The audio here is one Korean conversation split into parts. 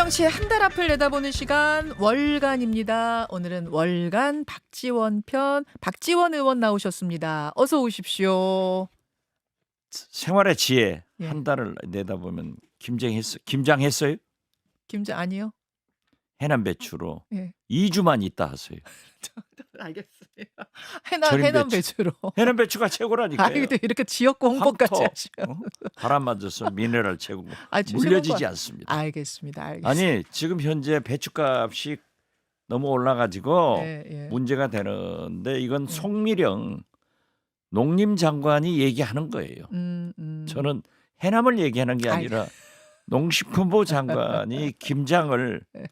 정치의 한 달 앞을 내다보는 시간 월간입니다. 오늘은 월간 박지원 편 박지원 의원 나오셨습니다. 어서 오십시오. 생활의 지혜 예. 한 달을 내다보면 김장했어요? 김자 아니요. 해남 배추로 예. 2주만 있다 하세요. 알겠습니다. 절임 해남 배추. 배추로. 해남 배추가 최고라니까요. 아니 근데 이렇게 지역구 홍보까지 황토, 하시면. 바람 맞아서 미네랄 최고고 죄송한 물려지지 거- 않습니다. 알겠습니다. 아니 지금 현재 배추값이 너무 올라가지고 예, 예. 문제가 되는데 이건 예. 송미령 농림장관이 얘기하는 거예요. 저는 해남을 얘기하는 게 아니라 농식품부 장관이 김장을 네.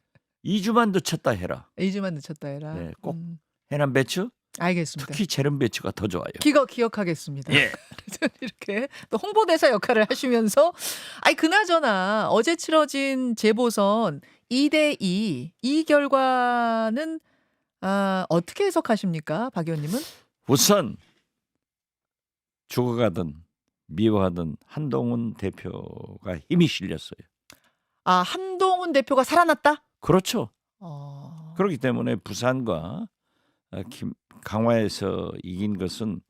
2주만 늦췄다 해라. 2주만 늦췄다 해라. 네, 꼭 해남 배추, 알겠습니다. 특히 재름 배추가 더 좋아요. 기억하겠습니다. 예. 이렇게 또 홍보대사 역할을 하시면서 그나저나 어제 치러진 재보선 2대2 이 결과는 어떻게 해석하십니까? 박 의원님은? 우선 죽어가든 미워하든 한동훈 대표가 힘이 실렸어요. 한동훈 대표가 살아났다? 그렇죠. 어. 그렇기 때문에 부산과 강화에서 이긴 것은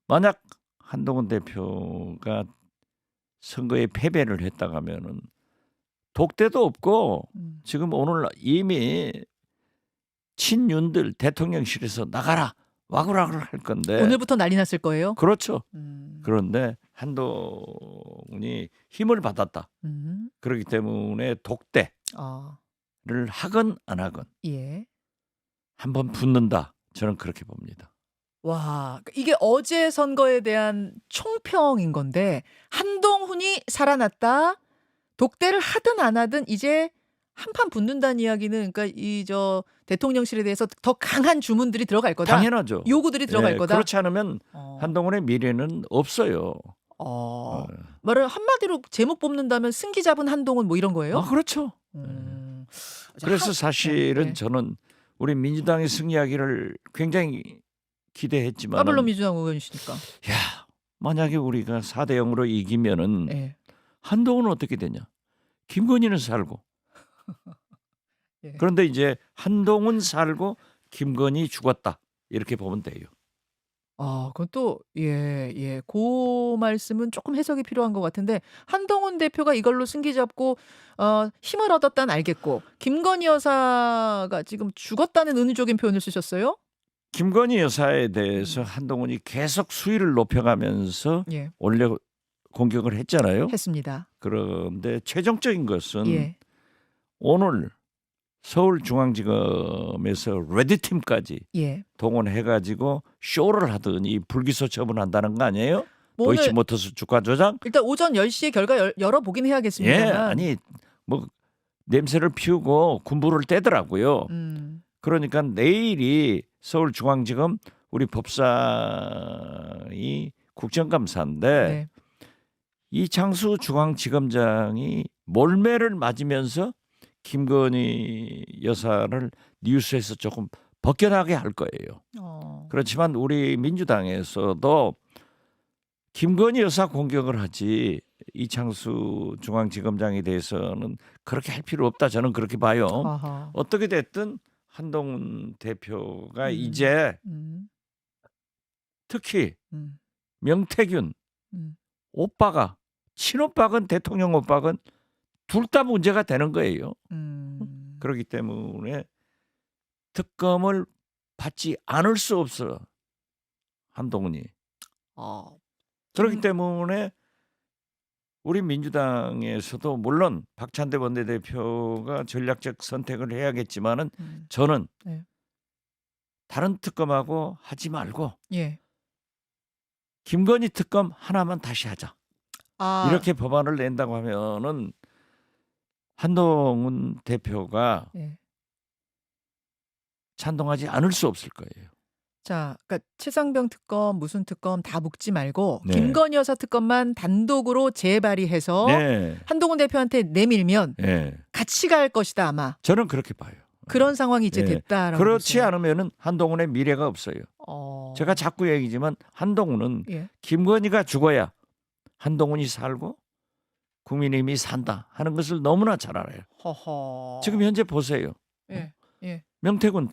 만약 한동훈 대표가 선거에 패배를 했다고 하면은 독대도 없고 지금 오늘 이미 친윤들 대통령실에서 나가라 와그락을 할 건데 오늘부터 난리 났을 거예요? 그렇죠. 그런데 한동훈이 힘을 받았다. 그렇기 때문에 독대를 하건 안 하건 예. 한번 붙는다. 저는 그렇게 봅니다. 와, 이게 어제 선거에 대한 총평인 건데 한동훈이 살아났다. 독대를 하든 안 하든 이제 한판 붙는다는 이야기는 그러니까 대통령실에 대해서 더 강한 주문들이 들어갈 거다. 당연하죠. 요구들이 들어갈 거다. 그렇지 않으면 한동훈의 미래는 없어요. 말을 한마디로 제목 뽑는다면 승기 잡은 한동훈 뭐 이런 거예요? 그렇죠. 그래서 사실은 저는 우리 민주당의 승리하기를 굉장히 기대했지만 까불로 민주당 의원이시니까. 야, 만약에 우리가 4대 0으로 이기면은 예. 한동훈은 어떻게 되냐? 김건희는 살고. 예. 그런데 이제 한동훈 살고 김건희 죽었다. 이렇게 보면 돼요. 그건 또 그 말씀은 조금 해석이 필요한 것 같은데 한동훈 대표가 이걸로 승기 잡고 힘을 얻었다는 알겠고 김건희 여사가 지금 죽었다는 은유적인 표현을 쓰셨어요? 김건희 여사에 대해서 한동훈이 계속 수위를 높여가면서 예, 원래 공격을 했잖아요. 했습니다. 그런데 최종적인 것은 예. 오늘 서울중앙지검에서 레드팀까지 예. 동원해가지고 쇼를 하더니 불기소 처분한다는 거 아니에요? 뭐 오늘 도이치모터스 주가 조작? 일단 오전 10시에 결과 열어보긴 해야겠습니다. 예, 아니 뭐 냄새를 피우고 군부를 떼더라고요. 그러니까 내일이 서울중앙지검 우리 법사위 국정감사인데 네. 이창수 중앙지검장이 몰매를 맞으면서 김건희 여사를 뉴스에서 조금 벗겨나게 할 거예요. 그렇지만 우리 민주당에서도 김건희 여사 공격을 하지 이창수 중앙지검장에 대해서는 그렇게 할 필요 없다. 저는 그렇게 봐요. 아하. 어떻게 됐든 한동훈 대표가 이제 특히 명태균 오빠가 친오빠건 대통령 오빠건 둘 다 문제가 되는 거예요. 그렇기 때문에 특검을 받지 않을 수 없어 한동훈이. 그렇기 때문에 우리 민주당에서도 물론 박찬대 원내대표가 전략적 선택을 해야겠지만은 저는 네. 다른 특검하고 하지 말고 예. 김건희 특검 하나만 다시 하자. 아, 이렇게 법안을 낸다고 하면은 한동훈 대표가 예. 찬동하지 않을 수 없을 거예요. 자, 그러니까 최상병 특검 무슨 특검 다 묵지 말고 네. 김건희 여사 특검만 단독으로 재발의해서 네. 한동훈 대표한테 내밀면 네. 같이 갈 것이다 아마. 저는 그렇게 봐요. 그런 상황이 이제 네. 됐다라고. 그렇지 보세요. 않으면은 한동훈의 미래가 없어요. 제가 자꾸 얘기지만 한동훈은 예. 김건희가 죽어야 한동훈이 살고 국민의힘이 산다 하는 것을 너무나 잘 알아요. 허허. 지금 현재 보세요. 예. 예. 명태균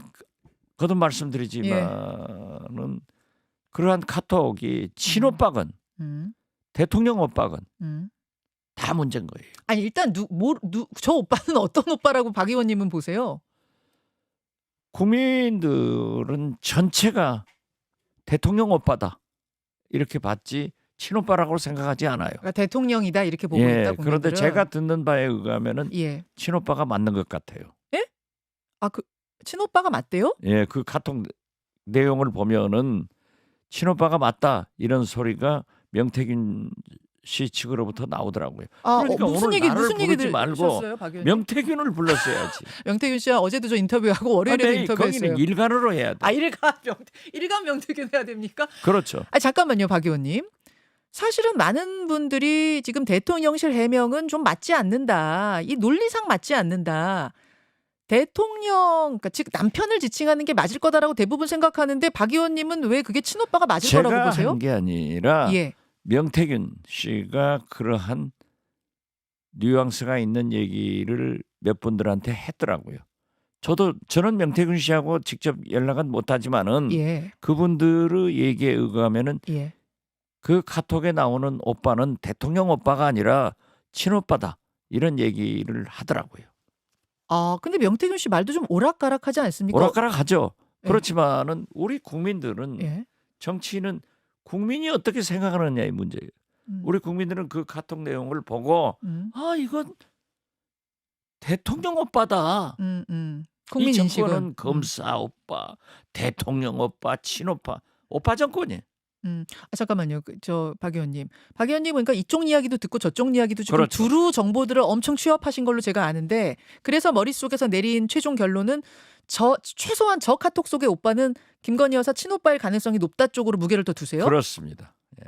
거듭 예. 말씀드리지만은 그러한 카톡이 친오빠건 음. 대통령 오빠건 음. 다 문제인 거예요. 아니 일단 저 오빠는 어떤 오빠라고 박 의원님은 보세요? 국민들은 전체가 대통령 오빠다 이렇게 봤지 친오빠라고 생각하지 않아요. 그러니까 대통령이다 이렇게 보고 예, 있다 그런데 국민들은. 제가 듣는 바에 의하면은 예. 친오빠가 맞는 것 같아요. 예? 아, 그 친오빠가 맞대요? 예, 그 카톡 내용을 보면은 친오빠가 맞다 이런 소리가 명태균 씨 측으로부터 나오더라고요. 아, 그러니까 무슨 오늘 얘기 나를 무슨 부르지 얘기들 말고 하셨어요, 박 의원님? 명태균을 불렀어야지. 명태균 씨와 어제도 저 인터뷰하고 월요일에도 근데 인터뷰했어요. 거기는 일간으로 해야 돼. 아, 일간 명태균 해야 됩니까? 그렇죠. 아, 잠깐만요, 박 의원님. 사실은 많은 분들이 지금 대통령실 해명은 좀 맞지 않는다. 이 논리상 맞지 않는다. 대통령, 그러니까 즉 남편을 지칭하는 게 맞을 거다라고 대부분 생각하는데 박 의원님은 왜 그게 친오빠가 맞을 거라고 제가 보세요? 한 게 아니라 예. 명태균 씨가 그러한 뉘앙스가 있는 얘기를 몇 분들한테 했더라고요. 저는 명태균 씨하고 직접 연락은 못하지만은 예. 그분들의 얘기에 의하면은 예. 그 카톡에 나오는 오빠는 대통령 오빠가 아니라 친오빠다 이런 얘기를 하더라고요. 아, 근데 명태균 씨 말도 좀 오락가락하지 않습니까? 오락가락하죠. 예. 그렇지만은 우리 국민들은 예. 정치인은 국민이 어떻게 생각하느냐의 문제예요. 우리 국민들은 그 카톡 내용을 보고 아 이건 대통령 오빠다. 국민 이 인식은 정권은 검사 오빠, 대통령 오빠, 친오빠, 오빠 정권이에요. 아, 잠깐만요. 저 박 의원님. 박 의원님 그러니까 이쪽 이야기도 듣고 저쪽 이야기도 지금 그렇죠. 두루 정보들을 엄청 취합하신 걸로 제가 아는데 그래서 머릿속에서 내린 최종 결론은 최소한 저 카톡 속의 오빠는 김건희 여사 친오빠일 가능성이 높다 쪽으로 무게를 더 두세요? 그렇습니다. 예.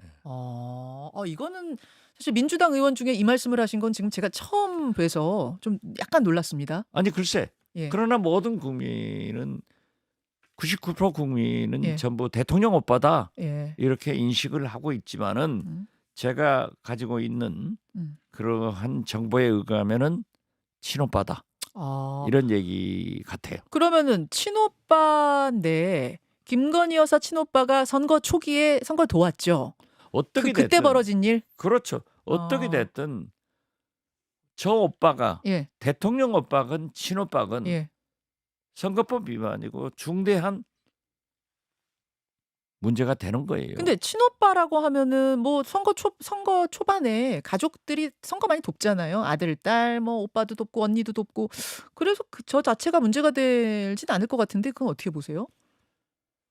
이거는 사실 민주당 의원 중에 이 말씀을 하신 건 지금 제가 처음 뵈서 좀 약간 놀랐습니다. 아니 글쎄. 예. 그러나 모든 국민은 99% 국민은 예. 전부 대통령 오빠다 예. 이렇게 인식을 하고 있지만은 음. 제가 가지고 있는 음. 그러한 정보에 의하면은 친오빠다 이런 얘기 같아요. 그러면은 친오빠인데 김건희 여사 친오빠가 선거 초기에 선거를 도왔죠. 어떻게 그때 됐든 벌어진 일? 그렇죠. 어떻게 됐든 저 오빠가 예. 대통령 오빠건 친오빠건 예. 선거법 위반이고 중대한 문제가 되는 거예요. 근데 친오빠라고 하면은 뭐 선거 초반에 가족들이 선거 많이 돕잖아요. 아들, 딸, 뭐 오빠도 돕고 언니도 돕고. 그래서 저 자체가 문제가 되진 않을 것 같은데 그건 어떻게 보세요?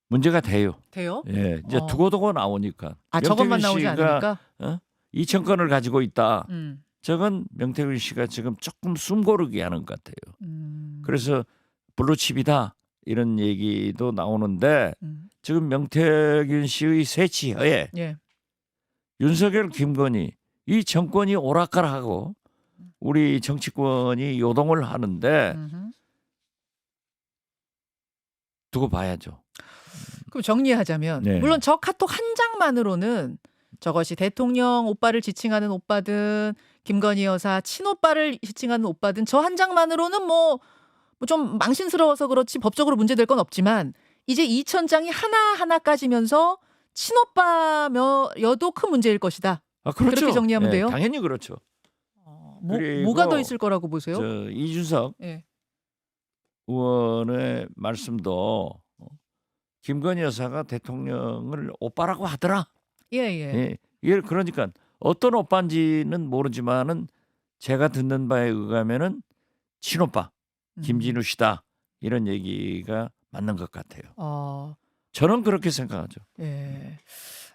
문제가 돼요. 돼요? 예, 이제 두고두고 나오니까. 아, 저것만 나오지 명태균 씨가 않으니까? 2천 건을 가지고 있다. 음. 저건 명태균 씨가 지금 조금 숨고르기 하는 것 같아요. 그래서 블루칩이다 이런 얘기도 나오는데 지금 명태균 씨의 새치하에 예. 윤석열, 김건희 이 정권이 오락가락하고 우리 정치권이 요동을 하는데 두고 봐야죠. 그럼 정리하자면 네. 물론 저 카톡 한 장만으로는 저것이 대통령 오빠를 지칭하는 오빠든 김건희 여사 친오빠를 지칭하는 오빠든 저 한 장만으로는 뭐 좀 망신스러워서 그렇지 법적으로 문제될 건 없지만 이제 2,000장이 하나하나 까지면서 친오빠여도 큰 문제일 것이다. 아, 그렇죠. 그렇게 정리하면 돼요? 당연히 그렇죠. 뭐가 더 있을 거라고 보세요? 저 이준석 예. 의원의 말씀도 김건희 여사가 대통령을 오빠라고 하더라. 예. 예, 그러니까 어떤 오빠인지는 모르지만은 제가 듣는 바에 의하면은 친오빠 김진우 씨다 이런 얘기가 맞는 것 같아요. 저는 그렇게 생각하죠. 예.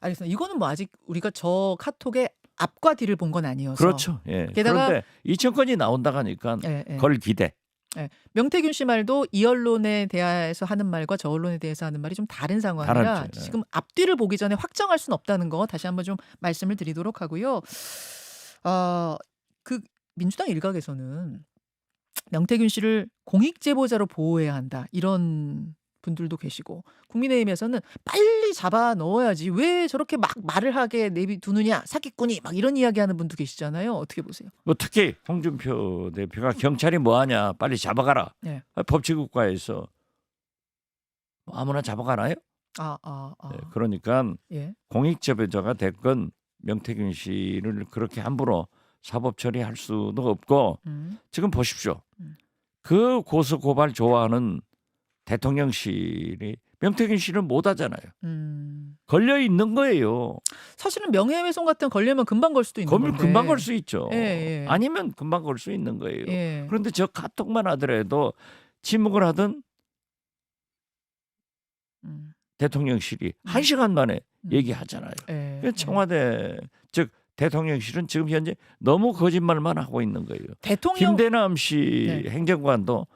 알겠습니다. 이거는 뭐 아직 우리가 저 카톡의 앞과 뒤를 본 건 아니어서. 그렇죠. 예. 게다가 그런데 2천 건이 나온다고 하니까 예. 걸 기대. 예. 명태균 씨 말도 이 언론에 대해서 하는 말과 저 언론에 대해서 하는 말이 좀 다른 상황이라 다르죠. 지금 앞뒤를 보기 전에 확정할 수는 없다는 거 다시 한번 좀 말씀을 드리도록 하고요. 그 민주당 일각에서는 명태균 씨를 공익 제보자로 보호해야 한다 이런 분들도 계시고 국민의힘에서는 빨리 잡아 넣어야지 왜 저렇게 막 말을 하게 내비두느냐 사기꾼이 막 이런 이야기하는 분도 계시잖아요. 어떻게 보세요? 뭐 특히 홍준표 대표가 경찰이 뭐하냐 빨리 잡아가라. 네. 법치국가에서 뭐 아무나 잡아가나요? 네, 그러니까 예. 공익제보자가 됐건 명태균 씨를 그렇게 함부로 사법 처리할 수도 없고 지금 보십시오. 그 고소 고발 좋아하는 대통령실이 명태균 씨는 못 하잖아요. 걸려 있는 거예요. 사실은 명예훼손 같은 걸리면 금방 걸 수도 있는 건데. 금방 걸 수 있죠. 예, 예. 아니면 금방 걸 수 있는 거예요. 예. 그런데 저 카톡만 하더라도 침묵을 하던 대통령실이 1시간 만에 얘기하잖아요. 예. 청와대 즉 대통령실은 지금 현재 너무 거짓말만 하고 있는 거예요. 대통령 김대남 씨 네. 행정관도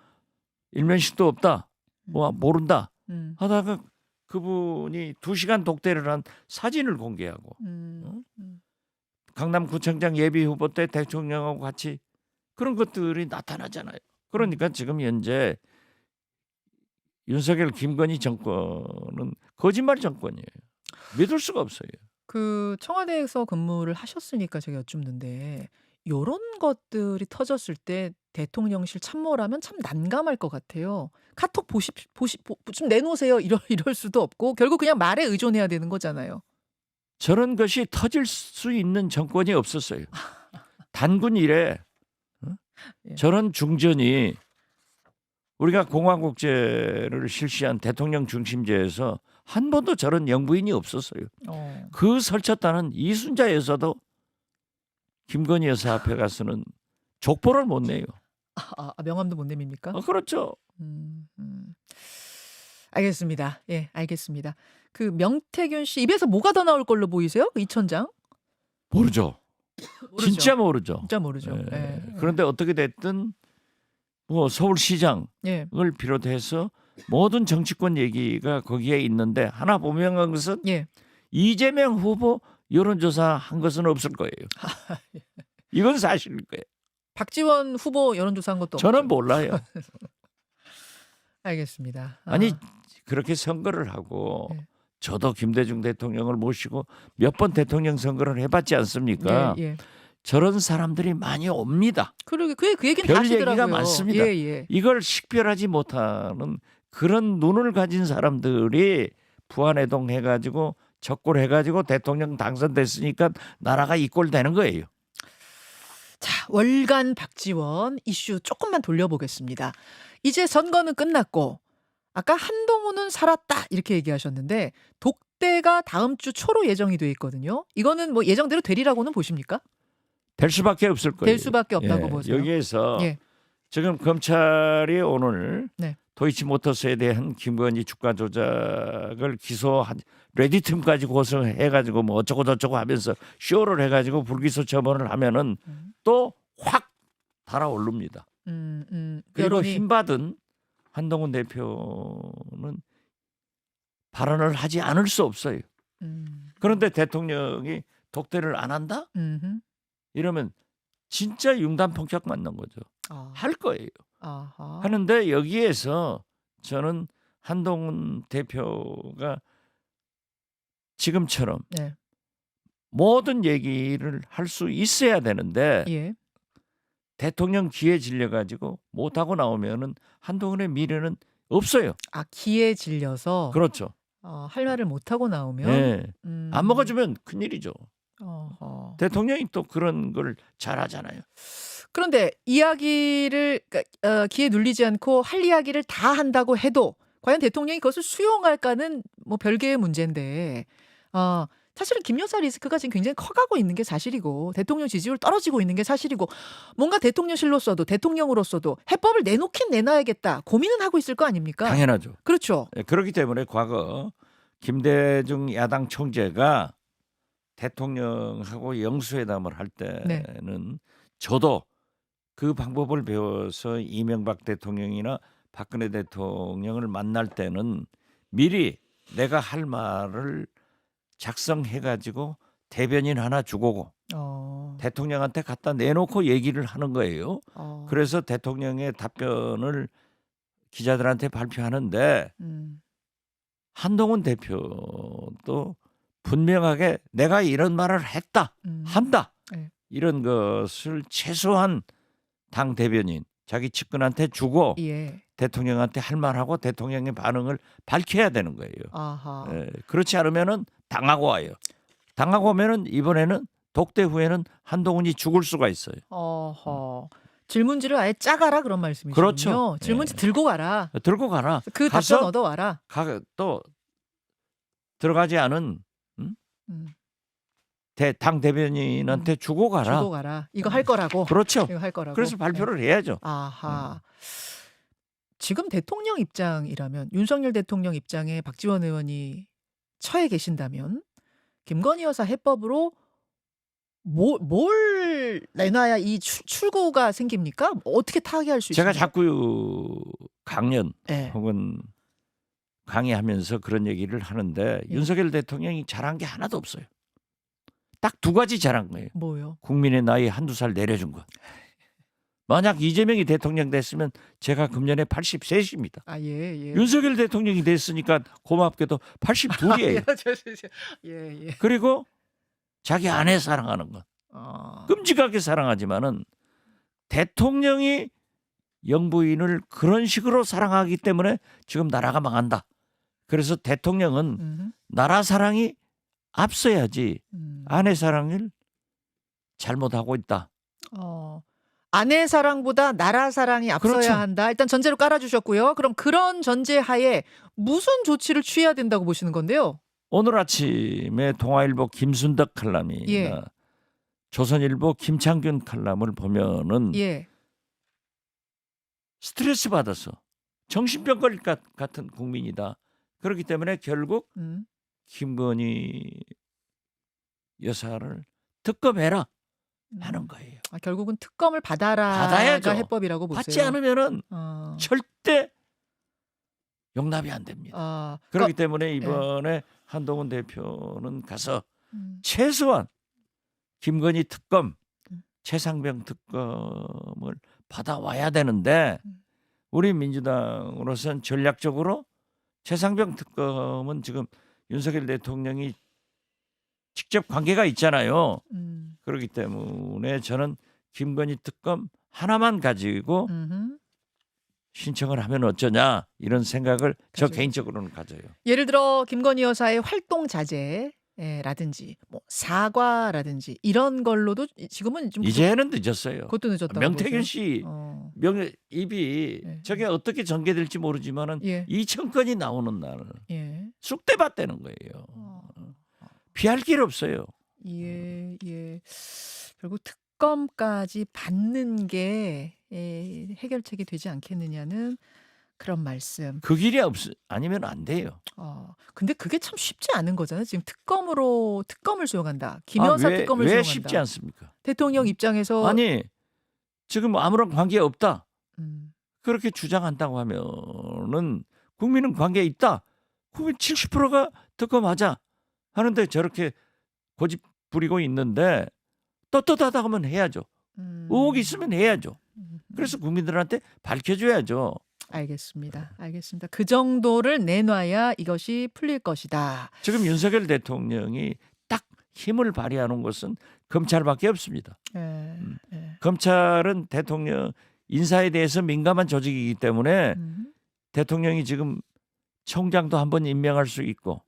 일면식도 없다. 모른다. 하다가 그분이 2시간 독대를 한 사진을 공개하고 강남구청장 예비 후보 때 대통령하고 같이 그런 것들이 나타나잖아요. 그러니까 지금 현재 윤석열 김건희 정권은 거짓말 정권이에요. 믿을 수가 없어요. 그 청와대에서 근무를 하셨으니까 제가 여쭙는데 요런 것들이 터졌을 때 대통령실 참모라면 참 난감할 것 같아요. 카톡 좀 내놓으세요. 이럴 수도 없고 결국 그냥 말에 의존해야 되는 거잖아요. 저런 것이 터질 수 있는 정권이 없었어요. 단군 이래 예. 저런 중전이 우리가 공화국제를 실시한 대통령 중심제에서 한 번도 저런 영부인이 없었어요. 그 설쳤다는 이순자 여사도 김건희 여사 앞에 가서는 족보를 못 내요. 명함도 못 내밉니까? 그렇죠. 알겠습니다. 예, 알겠습니다. 그 명태균 씨 입에서 뭐가 더 나올 걸로 보이세요? 이 천장? 모르죠. 진짜 모르죠. 진짜 모르죠. 예. 예. 그런데 어떻게 됐든 뭐 서울시장을 예. 비롯해서 모든 정치권 얘기가 거기에 있는데 하나 분명한 것은 예. 이재명 후보 여론조사 한 것은 없을 거예요. 이건 사실일 거예요. 박지원 후보 여론조사한 것도 저는 없죠. 몰라요. 알겠습니다. 아니 그렇게 선거를 하고 네. 저도 김대중 대통령을 모시고 몇 번 대통령 선거를 해봤지 않습니까? 예. 저런 사람들이 많이 옵니다. 그러게 그 얘기는 별 다 하시더라고요. 얘기가 많습니다. 예. 이걸 식별하지 못하는 그런 눈을 가진 사람들이 부안해동 해가지고 적골 해가지고 대통령 당선됐으니까 나라가 이 꼴 되는 거예요. 자, 월간 박지원 이슈 조금만 돌려보겠습니다. 이제 선거는 끝났고 아까 한동훈은 살았다 이렇게 얘기하셨는데 독대가 다음 주 초로 예정이 돼 있거든요. 이거는 뭐 예정대로 되리라고는 보십니까? 될 수밖에 없을 거예요. 될 수밖에 없다고 보세요. 여기에서 예. 지금 검찰이 오늘 네. 도이치모터스에 대한 김건희 주가 조작을 기소한 레디팀까지 고소해가지고 뭐 어쩌고 저쩌고 하면서 쇼를 해가지고 불기소 처분을 하면은 또 확 달아오릅니다. 그리고 여론이 힘받은 한동훈 대표는 발언을 하지 않을 수 없어요. 그런데 대통령이 독대를 안 한다? 이러면 진짜 융단폭격 맞는 거죠. 할 거예요. 하는데 여기에서 저는 한동훈 대표가 지금처럼 네. 모든 얘기를 할 수 있어야 되는데 예. 대통령 기에 질려가지고 못하고 나오면은 한동훈의 미래는 없어요. 기에 질려서 그렇죠. 할 말을 못하고 나오면 네. 안 먹어주면 큰일이죠. 대통령이 또 그런 걸 잘하잖아요. 그런데 이야기를 기에 눌리지 않고 할 이야기를 다 한다고 해도 과연 대통령이 그것을 수용할까는 뭐 별개의 문제인데 사실은 김 여사 리스크가 지금 굉장히 커가고 있는 게 사실이고 대통령 지지율 떨어지고 있는 게 사실이고 뭔가 대통령실로서도 대통령으로서도 해법을 내놓긴 내놔야겠다 고민은 하고 있을 거 아닙니까? 당연하죠. 그렇죠. 그렇기 때문에 과거 김대중 야당 총재가 대통령하고 영수회담을 할 때는 저도 그 방법을 배워서 이명박 대통령이나 박근혜 대통령을 만날 때는 미리 내가 할 말을 작성해가지고 대변인 하나 주고 대통령한테 갖다 내놓고 얘기를 하는 거예요. 그래서 대통령의 답변을 기자들한테 발표하는데 음. 한동훈 대표도 분명하게 내가 이런 말을 했다, 한다. 네. 이런 것을 최소한 당 대변인 자기 측근한테 주고 예. 대통령한테 할 말하고 대통령의 반응을 밝혀야 되는 거예요. 아하. 예, 그렇지 않으면은 당하고 와요. 당하고 오면은 이번에는 독대 후에는 한동훈이 죽을 수가 있어요. 어허. 질문지를 아예 짜가라 그런 말씀이시군요. 그렇죠. 질문지 예. 들고 가라. 들고 가라. 그 가서 답변 얻어와라. 또 들어가지 않은 음. 당 대변인한테 주고 가라. 주고 가라. 이거 할 거라고. 그렇죠. 이거 할 거라고. 그래서 발표를 해야죠. 아하. 지금 대통령 입장이라면 윤석열 대통령 입장에 박지원 의원이 처해 계신다면 김건희 여사 해법으로 뭘 내놔야 이 출구가 생깁니까? 어떻게 타개할 수 제가 있습니까? 자꾸 강연 예. 혹은 강의하면서 그런 얘기를 하는데 예. 윤석열 대통령이 잘한 게 하나도 없어요. 딱 두 가지 잘한 거예요. 뭐요? 국민의 나이 한두 살 내려준 것. 만약 이재명이 대통령 됐으면 제가 금년에 83입니다. 아, 예, 예. 윤석열 대통령이 됐으니까 고맙게도 82이에요. 예, 예. 그리고 자기 아내 사랑하는 것. 끔찍하게 사랑하지만은 대통령이 영부인을 그런 식으로 사랑하기 때문에 지금 나라가 망한다. 그래서 대통령은 나라 사랑이 앞서야지 아내 사랑을 잘못하고 있다. 아내 사랑보다 나라 사랑이 앞서야 그렇죠. 한다. 일단 전제로 깔아주셨고요. 그럼 그런 전제 하에 무슨 조치를 취해야 된다고 보시는 건데요? 오늘 아침에 동아일보 김순덕 칼럼이나 예. 조선일보 김창균 칼럼을 보면은 예. 스트레스 받아서 정신병 걸릴 것 같은 국민이다. 그렇기 때문에 결국 김건희 여사를 특검해라 하는 거예요. 결국은 특검을 받아라가 받아야죠. 해법이라고 보세요. 받지 않으면은 절대 용납이 안 됩니다. 그렇기 때문에 이번에 한동훈 대표는 가서 최소한 김건희 특검, 최상병 특검을 받아와야 되는데 우리 민주당으로서는 전략적으로 최상병 특검은 지금 윤석열 대통령이 직접 관계가 있잖아요. 그렇기 때문에 저는 김건희 특검 하나만 가지고 신청을 하면 어쩌냐 이런 생각을 저 개인적으로는 가져요. 예를 들어 김건희 여사의 활동 자제라든지 뭐 사과라든지 이런 걸로도 지금은 좀 이제는 늦었어요. 그것도 늦었다고 명태균 보세요? 씨 입이 저게 어떻게 전개될지 모르지만은 예. 2천 건이 나오는 날 예. 쑥대밭 되는 거예요. 피할 길 없어요. 예, 예. 결국 특검까지 받는 게 해결책이 되지 않겠느냐는 그런 말씀. 그 길이 아니면 안 돼요. 근데 그게 참 쉽지 않은 거잖아요. 지금 특검을 수용한다. 김 여사 특검을 왜 수용한다. 쉽지 않습니까? 대통령 입장에서 아니 지금 아무런 관계 없다. 음, 그렇게 주장한다고 하면은 국민은 관계 있다. 국민 70%가 특검하자 하는데 저렇게 고집 부리고 있는데 떳떳하다 하면 해야죠. 의혹이 있으면 해야죠. 그래서 국민들한테 밝혀줘야죠. 알겠습니다. 그 정도를 내놔야 이것이 풀릴 것이다. 지금 윤석열 대통령이 딱 힘을 발휘하는 것은 검찰밖에 없습니다. 검찰은 대통령 인사에 대해서 민감한 조직이기 때문에 대통령이 지금 청장도 한 번 임명할 수 있고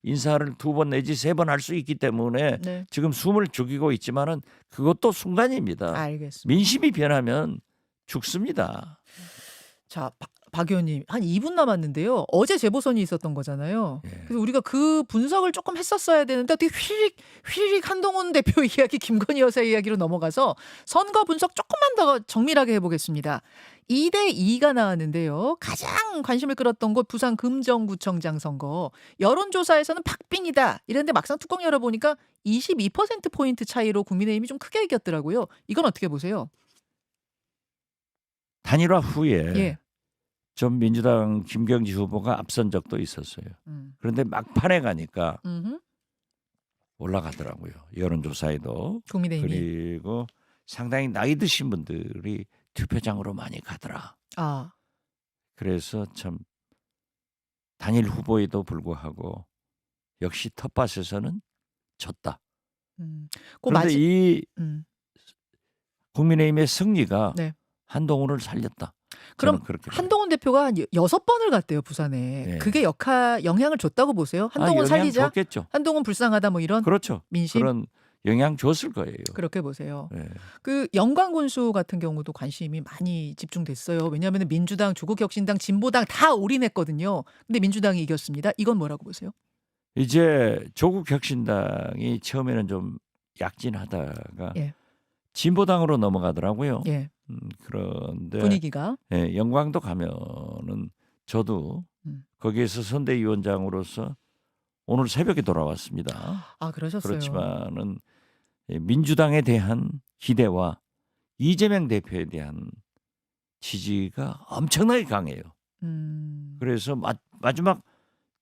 인사를 2번 내지 3번 할 수 있기 때문에 지금 숨을 죽이고 있지만은 그것도 순간입니다. 알겠습니다. 민심이 변하면 죽습니다. 자, 박 의원님 한 2분 남았는데요. 어제 재보선이 있었던 거잖아요. 그래서 우리가 그 분석을 조금 했었어야 되는데 어떻게 휘리릭 한동훈 대표 이야기, 김건희 여사 이야기로 넘어가서 선거 분석 조금만 더 정밀하게 해보겠습니다. 2대2가 나왔는데요. 가장 관심을 끌었던 곳 부산 금정구청장 선거. 여론조사에서는 박빙이다 이랬는데 막상 뚜껑 열어보니까 22%포인트 차이로 국민의힘이 좀 크게 이겼더라고요. 이건 어떻게 보세요? 단일화 후에 예. 좀 민주당 김경지 후보가 앞선 적도 있었어요. 그런데 막판에 가니까 올라가더라고요. 여론조사에도. 국민의힘이. 그리고 상당히 나이 드신 분들이 투표장으로 많이 가더라. 그래서 참 단일 후보에도 불구하고 역시 텃밭에서는 졌다. 그 그런데 이 음. 국민의힘의 승리가 네. 한동훈을 살렸다. 그럼 저는 그렇게 봐요. 한동훈 대표가 한 6번을 갔대요, 부산에. 네. 그게 영향을 줬다고 보세요? 한동훈 영향 살리자, 줬겠죠. 한동훈 불쌍하다 뭐 이런 그렇죠. 민심? 그런 영향 줬을 거예요. 그렇게 보세요. 네. 그 영광군수 같은 경우도 관심이 많이 집중됐어요. 왜냐하면 민주당, 조국혁신당, 진보당 다 올인했거든요. 근데 민주당이 이겼습니다. 이건 뭐라고 보세요? 이제 조국 혁신당이 처음에는 좀 약진하다가 예. 진보당으로 넘어가더라고요. 예. 그런데 분위기가. 예, 영광도 가면은 저도 거기에서 선대위원장으로서 오늘 새벽에 돌아왔습니다. 아, 그러셨어요. 그렇지만은 민주당에 대한 기대와 이재명 대표에 대한 지지가 엄청나게 강해요. 그래서 마지막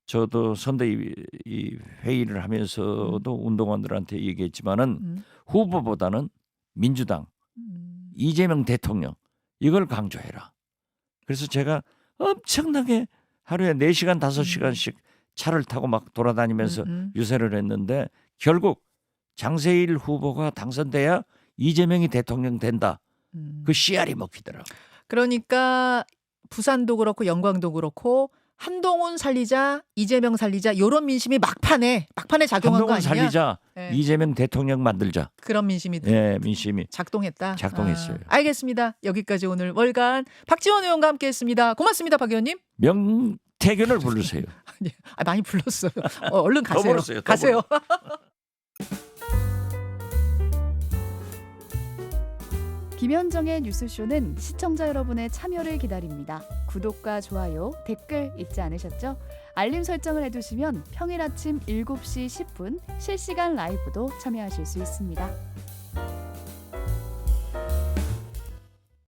저도 선대위 회의를 하면서도 운동원들한테 얘기했지만은 후보보다는 민주당, 이재명 대통령 이걸 강조해라. 그래서 제가 엄청나게 하루에 4시간 5시간씩 차를 타고 막 돌아다니면서 유세를 했는데 결국 장세일 후보가 당선돼야 이재명이 대통령 된다. 그 씨알이 먹히더라고요. 그러니까 부산도 그렇고 영광도 그렇고 한동훈 살리자, 이재명 살리자 이런 민심이 막판에 작용한 거 한동훈 아니냐? 살리자, 네. 이재명 대통령 만들자. 그런 민심이 예, 민심이 작동했다. 작동했어요. 알겠습니다. 여기까지 오늘 월간 박지원 의원과 함께했습니다. 고맙습니다, 박 의원님. 명태균을 부르세요. 많이 불렀어요. 얼른 더 가세요. 불렀어요, 더 가세요. 김현정의 뉴스쇼는 시청자 여러분의 참여를 기다립니다. 구독과 좋아요, 댓글 잊지 않으셨죠? 알림 설정을 해두시면 평일 아침 7시 10분 실시간 라이브도 참여하실 수 있습니다.